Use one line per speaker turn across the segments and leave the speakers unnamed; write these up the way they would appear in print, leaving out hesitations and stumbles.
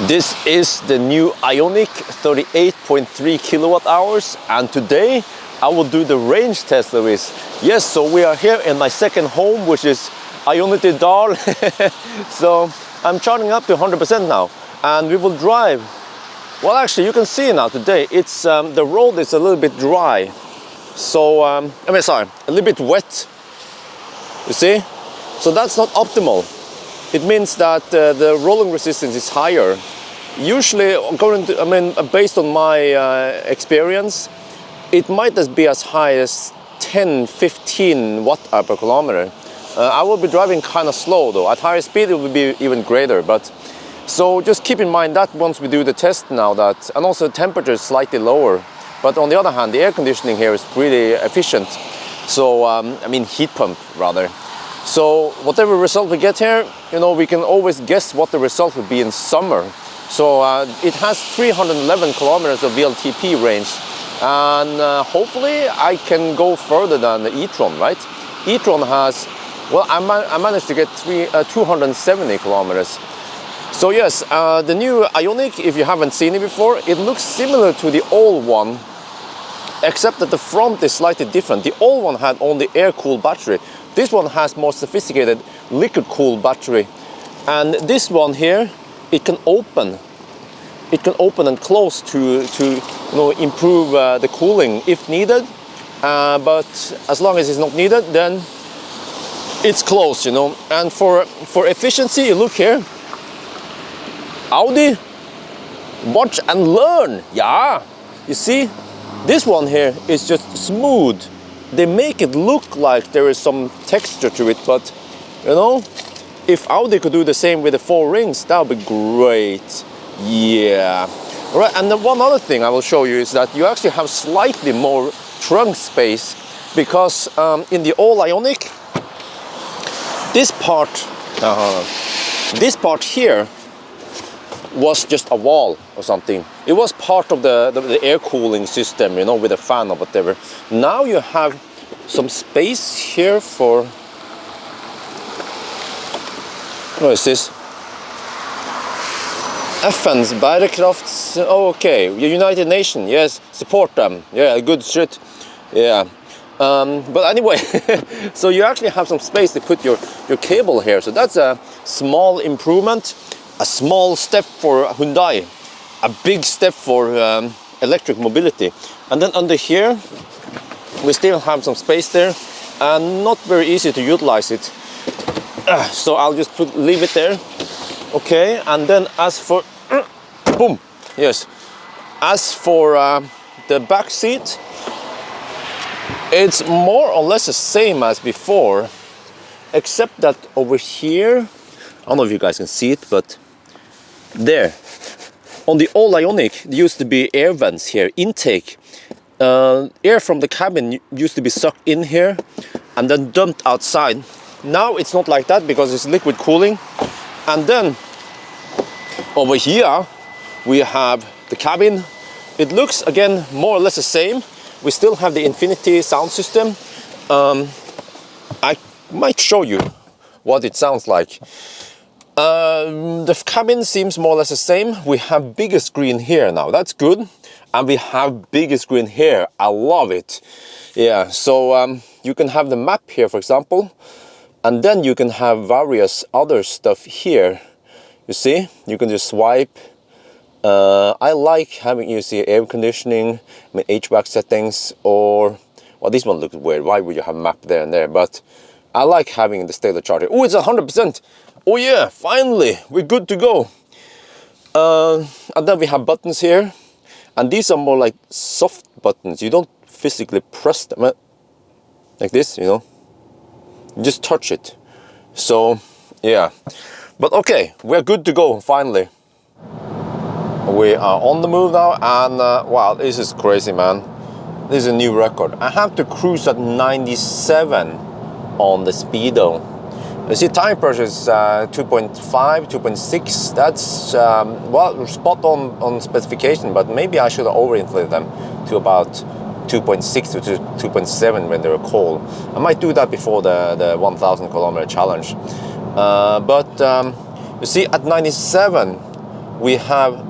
This is the new Ioniq 38.3 kilowatt hours, and today I will do the range test, Luis. Yes, so we are here in my second home, which is Dal. So I'm charging up to 100% now, and we will drive. Well, actually, you can see now today, it's the road is a little bit dry. So, a little bit wet. You see? So that's not optimal. It means that the rolling resistance is higher. Usually, based on my experience, it might be as high as 10-15 watt-hour per kilometer. I will be driving kind of slow though. At higher speed, it will be even greater. But so just keep in mind that once we do the test now, that and also the temperature is slightly lower. But on the other hand, the air conditioning here is pretty efficient. So heat pump rather. So whatever result we get here, we can always guess what the result would be in summer. So it has 311 kilometers of VLTP range, and hopefully I can go further than the e-tron, right? E-tron has, well, I managed to get 270 kilometers. So yes, the new Ioniq, if you haven't seen it before, it looks similar to the old one, except that the front is slightly different. The old one had only air-cooled battery. This one has more sophisticated liquid-cooled battery. And this one here, it can open. It can open and close to improve the cooling if needed. But as long as it's not needed, then it's closed, And for efficiency, you look here. Audi, watch and learn. Yeah, you see, this one here is just smooth. They make it look like there is some texture to it, but if Audi could do the same with the 4 rings, that would be great. Yeah. All right, and then one other thing I will show you is that you actually have slightly more trunk space, because in the old Ioniq, this part here was just a wall or something. It was part of the air cooling system, with a fan or whatever. Now you have some space here for, what is this? FN's bærekrafts, okay, United Nations, yes, support them, yeah, good shit, yeah. But anyway, so you actually have some space to put your cable here, so that's a small improvement. A small step for Hyundai, a big step for electric mobility. And then under here, we still have some space there, and not very easy to utilize it. So I'll just leave it there. Okay, and then as for, boom, yes. As for the back seat, it's more or less the same as before, except that over here, I don't know if you guys can see it, but there, on the old Ioniq, there used to be air vents here, intake. Air from the cabin used to be sucked in here and then dumped outside. Now it's not like that because it's liquid cooling. And then over here we have the cabin. It looks again more or less the same. We still have the Infinity sound system. I might show you what it sounds like. The cabin seems more or less the same. We have bigger screen here now, that's good. And we have bigger screen here, I love it. Yeah, so you can have the map here, for example, and then you can have various other stuff here. You see, you can just swipe. I like having, you see, air conditioning, HVAC settings, or, well, this one looks weird. Why would you have a map there and there? But I like having the stellar charger. Oh, it's 100%. Oh yeah, finally, we're good to go. And then we have buttons here. And these are more like soft buttons. You don't physically press them like this, You just touch it. So, yeah. But okay, we're good to go, finally. We are on the move now, and wow, this is crazy, man. This is a new record. I have to cruise at 97 on the speedo. You see, tire pressure is 2.5, 2.6. That's, well, spot on specification, but maybe I should have overinflated them to about 2.6 to 2.7 when they were cold. I might do that before the 1,000 kilometer challenge. But you see, at 97, we have,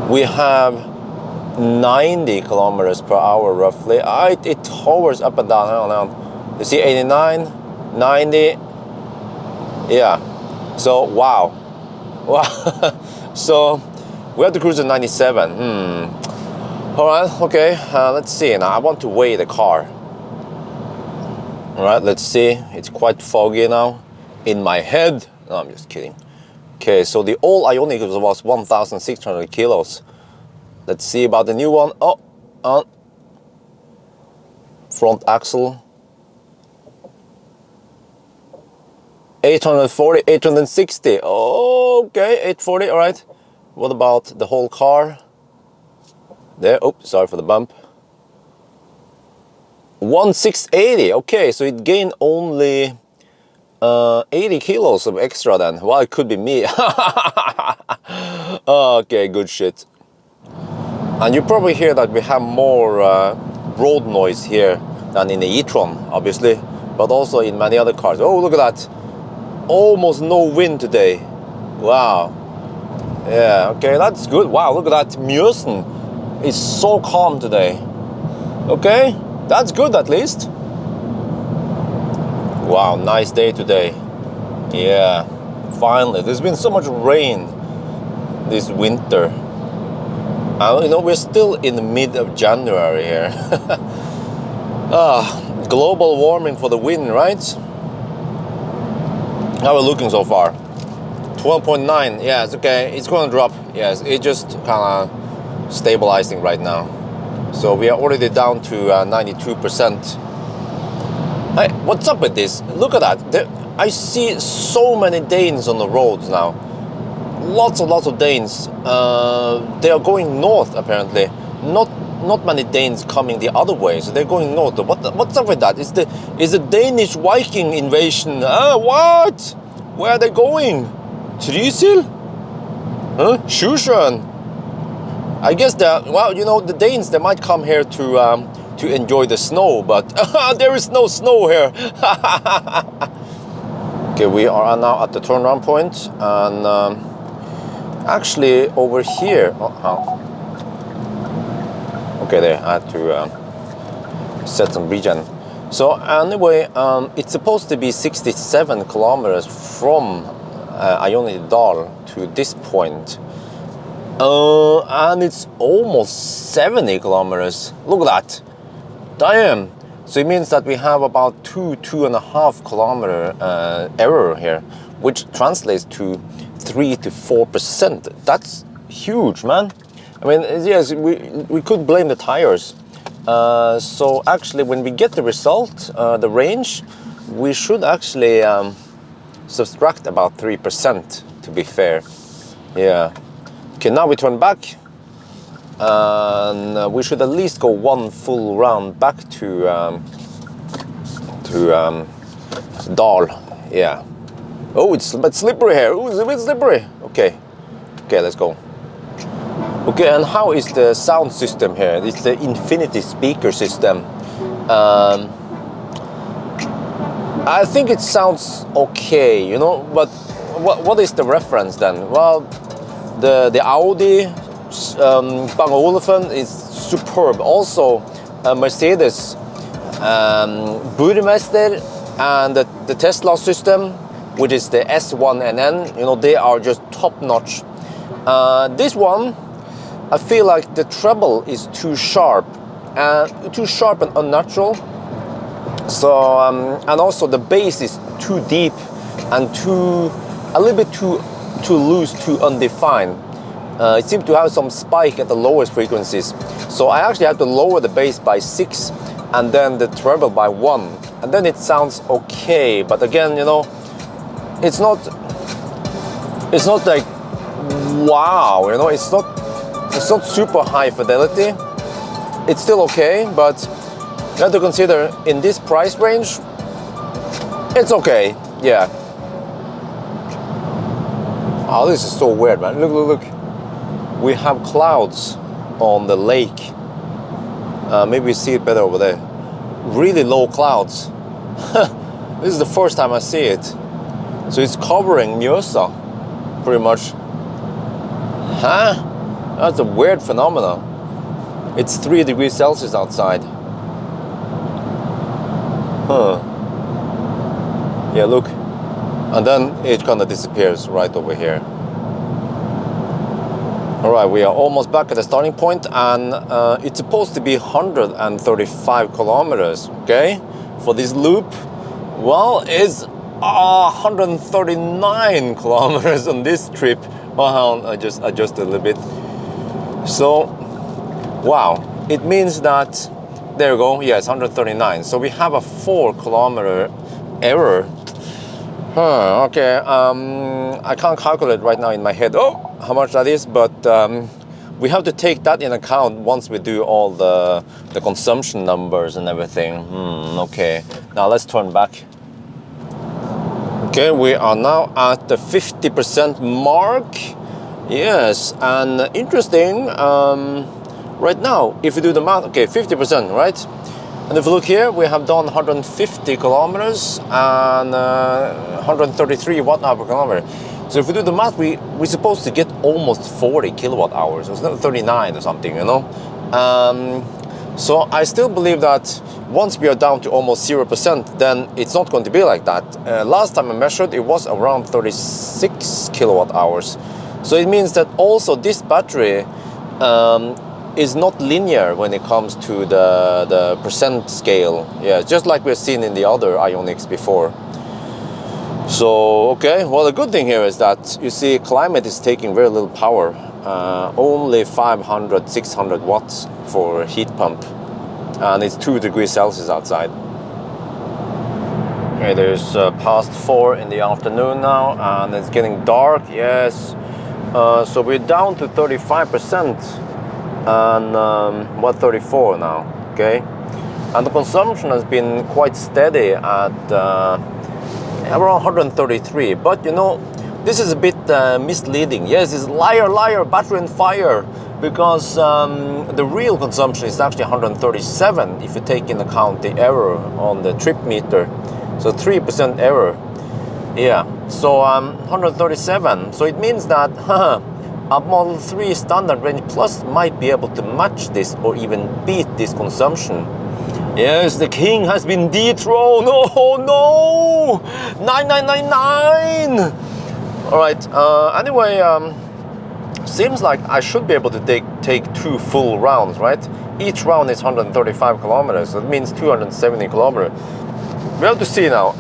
we have 90 kilometers per hour roughly. It hovers up and down, hang on. You see 89, 90, yeah. So, wow. So, we have to cruise at 97. All right, okay, let's see. Now, I want to weigh the car. All right, let's see. It's quite foggy now in my head. No, I'm just kidding. Okay, so the old Ioniq was 1,600 kilos. Let's see about the new one. Oh, front axle. 840, 860. Okay, 840, all right. What about the whole car? There, oops, sorry for the bump. 1,680, okay, so it gained only 80 kilos of extra then. Well, it could be me. Okay, good shit. And you probably hear that we have more road noise here than in the e-tron, obviously, but also in many other cars. Oh, look at that. Almost no wind today. Wow. Yeah, okay, that's good. Wow, look at that. Mjøsen is so calm today. Okay, that's good at least. Wow, nice day today. Yeah, finally. There's been so much rain this winter. You know, we're still in the mid of January here. Global warming for the win, right? How are we looking so far? 12.9, yes, okay, it's gonna drop. Yes, it's just kind of stabilizing right now. So we are already down to 92%. Hey, what's up with this? Look at that. I see so many Danes on the roads now. Lots of Danes. They are going north apparently. Not many Danes coming the other way, so they're going north. What's up with that? Is the Danish Viking invasion? What? Where are they going? Trysil? Huh? Sjusjøen? I guess well, you know, the Danes, they might come here to enjoy the snow, but there is no snow here. Okay, we are now at the turnaround point, and actually over here. Okay, there I had to set some regen. So anyway, it's supposed to be 67 kilometers from Ioniq to this point. And it's almost 70 kilometers. Look at that. Damn. So it means that we have about 2.5 kilometer error here, which translates to 3 to 4%. That's huge, man. I mean, yes, we could blame the tires. So actually, when we get the result, the range, we should actually subtract about 3%, to be fair. Yeah. Okay, now we turn back, and we should at least go one full round back to Dal. Yeah. Oh, it's a bit slippery here. Oh, it's a bit slippery. Okay, let's go. Okay, and how is the sound system here? It's the Infinity speaker system. I think it sounds okay, you know, but what is the reference then? Well, the Audi Bang & Olufsen is superb. Also, Mercedes Burmester and the Tesla system, which is the S1NN, you know, they are just top notch. This one, I feel like the treble is too sharp and unnatural. So and also the bass is too deep and a little bit too loose, too undefined. It seems to have some spike at the lowest frequencies. So I actually have to lower the bass by 6 and then the treble by 1, and then it sounds okay. But again, you know, it's not like wow, you know, it's not super high fidelity. It's still okay, but you have to consider in this price range, it's okay. Yeah. Oh, this is so weird, man. Look. We have clouds on the lake. Maybe you see it better over there. Really low clouds. This is the first time I see it. So it's covering Mjøsa. pretty much. Huh? That's a weird phenomenon. It's 3 degrees Celsius outside. Huh. Yeah, look. And then it kind of disappears right over here. All right, we are almost back at the starting point, and it's supposed to be 135 kilometers, okay? For this loop, well, it's 139 kilometers on this trip. Well, I just adjusted a little bit. So, wow, it means that, there you go, yes, 139. So we have a 4 kilometer error. Okay, I can't calculate right now in my head how much that is, but we have to take that in account once we do all the consumption numbers and everything. Okay, now let's turn back. Okay, we are now at the 50% mark. Yes, and interesting, right now, if you do the math, okay, 50%, right? And if you look here, we have done 150 kilometers and 133 watt-hour per kilometer. So if we do the math, we're supposed to get almost 40 kilowatt hours. It's not 39 or something, you know? So I still believe that once we are down to almost 0%, then it's not going to be like that. Last time I measured, it was around 36 kilowatt hours. So it means that also this battery is not linear when it comes to the percent scale. Yeah, just like we've seen in the other Ioniqs before. So, okay, well, the good thing here is that you see climate is taking very little power. Only 500, 600 watts for heat pump. And it's 2 degrees Celsius outside. Okay, there's past 4 in the afternoon now, and it's getting dark, yes. So we're down to 35%. And 34 now, okay? And the consumption has been quite steady at around 133. But you know, this is a bit misleading. Yes, it's liar, battery and fire, because the real consumption is actually 137 if you take into account the error on the trip meter. So 3% error. Yeah, so 137. So it means that a Model 3 Standard Range Plus might be able to match this or even beat this consumption. Yes, the king has been dethroned. Oh no! 9999! Alright, anyway, seems like I should be able to take 2 full rounds, right? Each round is 135 kilometers, so it means 270 kilometers. We have to see now.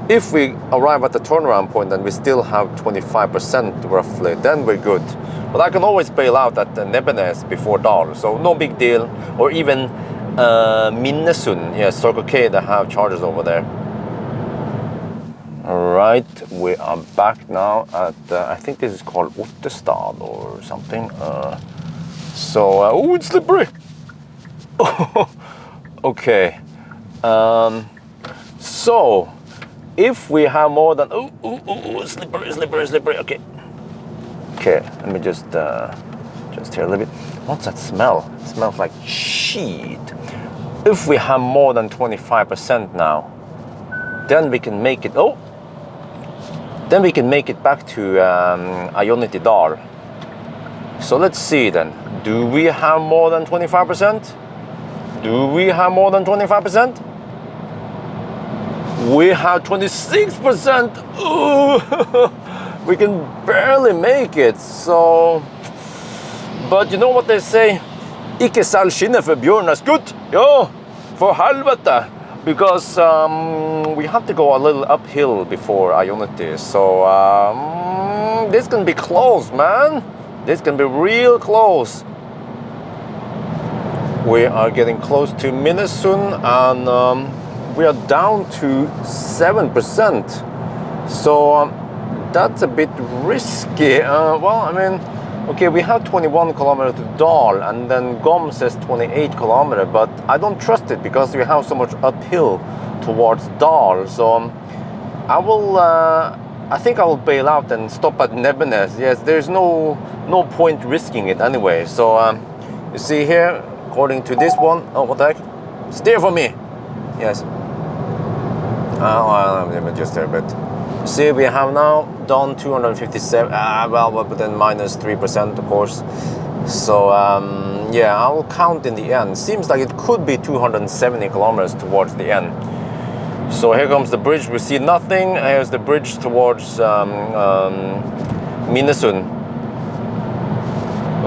If we arrive at the turnaround point and we still have 25% roughly, then we're good. But I can always bail out at the Nebbenes before Dal, so no big deal. Or even Minnesund, yes, Circle K, they have chargers over there. Alright, we are back now at, I think this is called Ottestad or something. Oh, it's slippery! Okay. So, if we have more than slippery. Okay, let me just here a little bit. What's that smell? It smells like shit. If we have more than 25% now, then we can make it. Then we can make it back to Ioniq Dal. So let's see then. Do we have more than 25%? Do we have more than 25%? We have 26%. Ooh, we can barely make it. So, but you know what they say? Ikke selg skinnet for Bjørn er skutt. Ja, for helvete. Because we have to go a little uphill before Ioniq. So this can be close, man. This can be real close. We are getting close to Minnesund, and we are down to 7%. So that's a bit risky. Well, I mean, okay, we have 21 kilometers to Dal, and then GOM says 28 kilometers, but I don't trust it because we have so much uphill towards Dal. So I think I will bail out and stop at Nebbenes. Yes, there's no point risking it anyway. So you see here, according to this one, oh, what the heck? Steer for me. Yes. Let me just there a bit. See, we have now done 257, well, but then minus 3%, of course. So, yeah, I will count in the end. Seems like it could be 270 kilometers towards the end. So here comes the bridge. We see nothing. Here's the bridge towards Minnesund.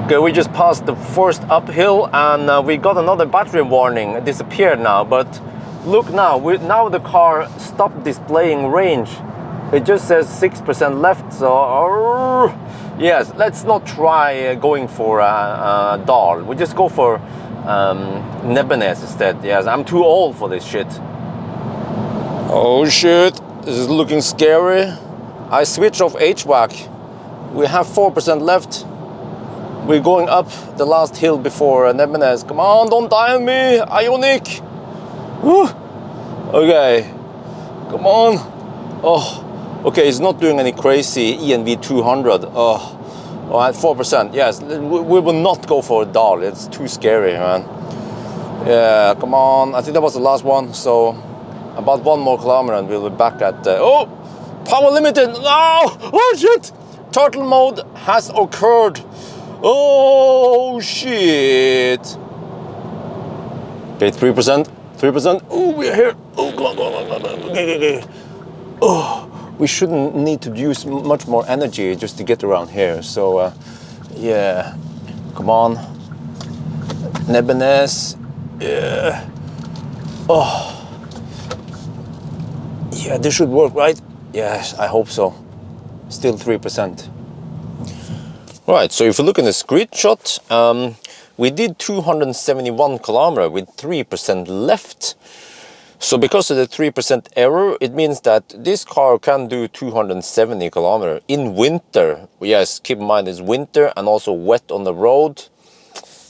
Okay, we just passed the first uphill, and we got another battery warning. It disappeared now, but look now. Now the car stopped displaying range. It just says 6% left. So yes, let's not try going for Dal. We just go for Nebbenes instead. Yes, I'm too old for this shit. Oh shit, this is looking scary. I switched off HVAC. We have 4% left. We're going up the last hill before Nebbenes. Come on, don't die on me, Ioniq. Whew. Okay, come on. Oh, okay, it's not doing any crazy ENV 200. Oh, at 4%. Yes, we will not go for a Dal. It's too scary, man. Yeah, come on. I think that was the last one. So about 1 more kilometer and we'll be back at oh, power limited. No, oh shit, turtle mode has occurred. Oh shit. Okay, 3%. Oh, we're here. Oh, come on. Okay. Oh, we shouldn't need to use much more energy just to get around here. So yeah, come on, Nebbenes. Yeah. Oh. Yeah, this should work, right? Yes, I hope so. Still 3%. Right, so if you look in the screenshot, we did 271 kilometers with 3% left. So because of the 3% error, it means that this car can do 270 kilometers in winter. Yes, keep in mind it's winter and also wet on the road.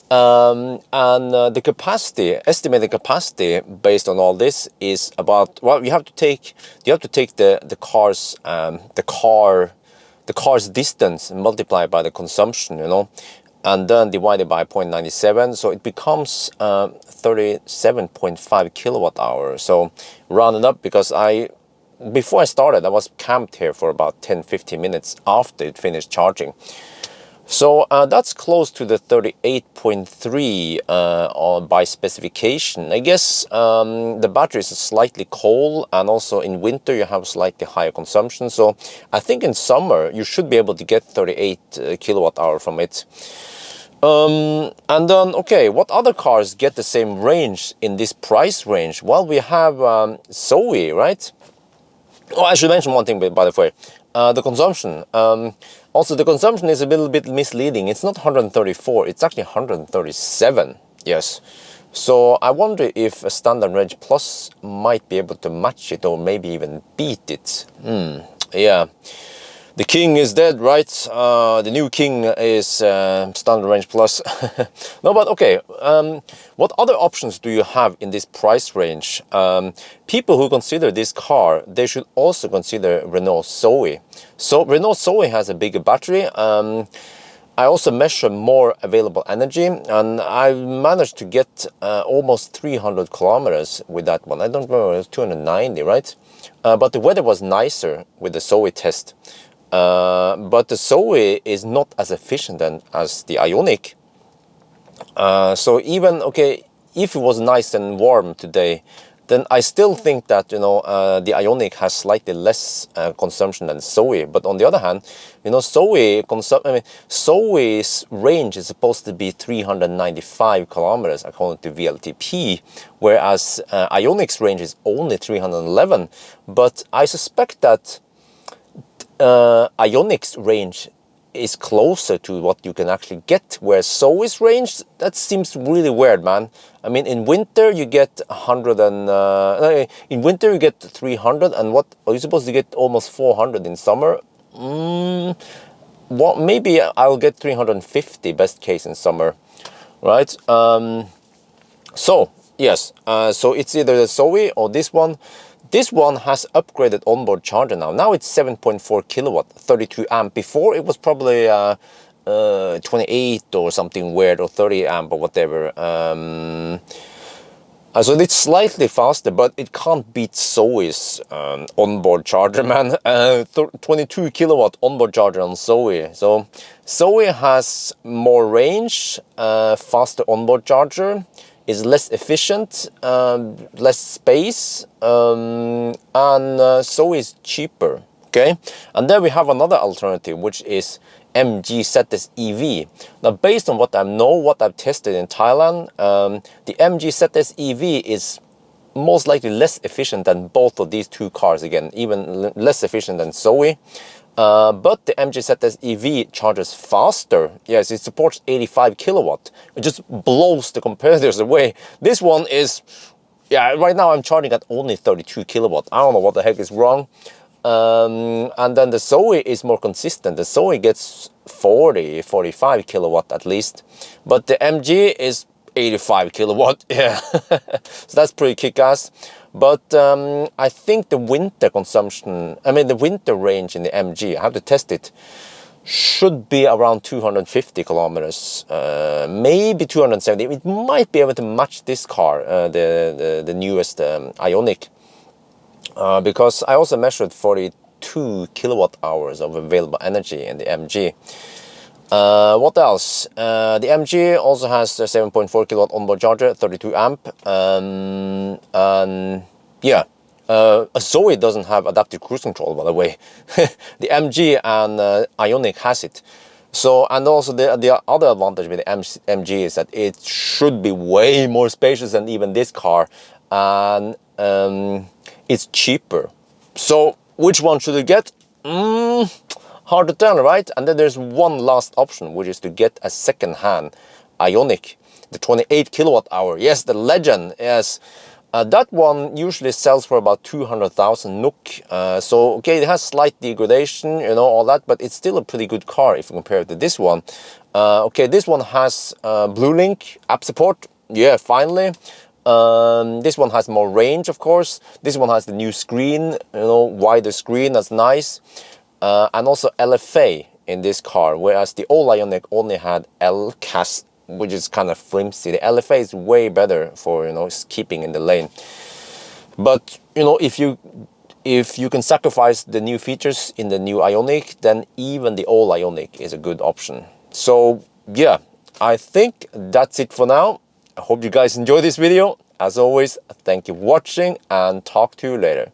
The capacity, estimated capacity based on all this is about, well, you have to take the car's distance and multiply by the consumption, you know, and then divided by 0.97, so it becomes 37.5 kilowatt hours. So rounded up, because before I started, I was camped here for about 10-15 minutes after it finished charging. So that's close to the 38.3 by specification. I guess the battery is slightly cold, and also in winter you have slightly higher consumption. So I think in summer you should be able to get 38 kilowatt hour from it. And then, okay, what other cars get the same range in this price range? Well, we have Zoe, right? Oh, I should mention one thing, by the way. The consumption. Also, the consumption is a little bit misleading. It's not 134, it's actually 137. Yes. So I wonder if a standard range plus might be able to match it, or maybe even beat it. Yeah. The king is dead, right? The new king is standard range plus. No, but okay. What other options do you have in this price range? People who consider this car, they should also consider Renault Zoe. So Renault Zoe has a bigger battery. I also measure more available energy, and I managed to get almost 300 kilometers with that one. I don't remember, it was 290, right? But the weather was nicer with the Zoe test. But the Zoe is not as efficient as the Ioniq. So even, okay, if it was nice and warm today, then I still think that, you know, the Ioniq has slightly less consumption than Zoe. But on the other hand, you know, Zoe's range is supposed to be 395 kilometers according to VLTP, whereas Ioniq's range is only 311. But I suspect that Ioniq's range is closer to what you can actually get, where Zoe's range, that seems really weird, man. I mean, in winter you get 100 and in winter you get 300, and what are you supposed to get? Almost 400 in summer. Well, maybe I'll get 350 best case in summer, right? So yes, so it's either the Zoe or this one. This one has upgraded onboard charger now. Now it's 7.4 kilowatt, 32 amp. Before it was probably 28 or something weird, or 30 amp or whatever. So it's slightly faster, but it can't beat Zoe's onboard charger, man. 22 kilowatt onboard charger on Zoe. So Zoe has more range, faster onboard charger, is less efficient, less space, and Zoe is cheaper. Okay, and then we have another alternative, which is MG ZS EV. Now, based on what I know, what I've tested in Thailand, the MG ZS EV is most likely less efficient than both of these two cars. Again, even less efficient than Zoe. But the MG ZS EV charges faster. Yes, it supports 85 kilowatt. It just blows the competitors away. This one is, yeah, right now I'm charging at only 32 kilowatt. I don't know what the heck is wrong. And then the Zoe is more consistent. The Zoe gets 45 kilowatt at least, but the MG is 85 kilowatt. Yeah, so that's pretty kick-ass. But I think the winter consumption, the winter range in the MG, I have to test it, should be around 250 kilometers, maybe 270. It might be able to match this car, the newest Ioniq. Because I also measured 42 kilowatt hours of available energy in the MG. What else? The MG also has a 7.4 kilowatt onboard charger, 32 amp. And yeah, Zoe doesn't have adaptive cruise control, by the way. The MG and Ioniq has it. So, and also the other advantage with the MG is that it should be way more spacious than even this car. And it's cheaper. So which one should you get? Hard to tell, right? And then there's one last option, which is to get a second-hand Ioniq, the 28 kilowatt hour. Yes, the Legend. Yes, that one usually sells for about 200,000 NOK. So okay, it has slight degradation, all that, but it's still a pretty good car if you compare it to this one. Okay, this one has BlueLink app support. Yeah, finally. This one has more range, of course. This one has the new screen, wider screen, that's nice. And also LFA in this car, whereas the old Ioniq only had LCAS, which is kind of flimsy. The LFA is way better for, keeping in the lane. But, if you can sacrifice the new features in the new Ioniq, then even the old Ioniq is a good option. So, yeah, I think that's it for now. I hope you guys enjoyed this video. As always, thank you for watching and talk to you later.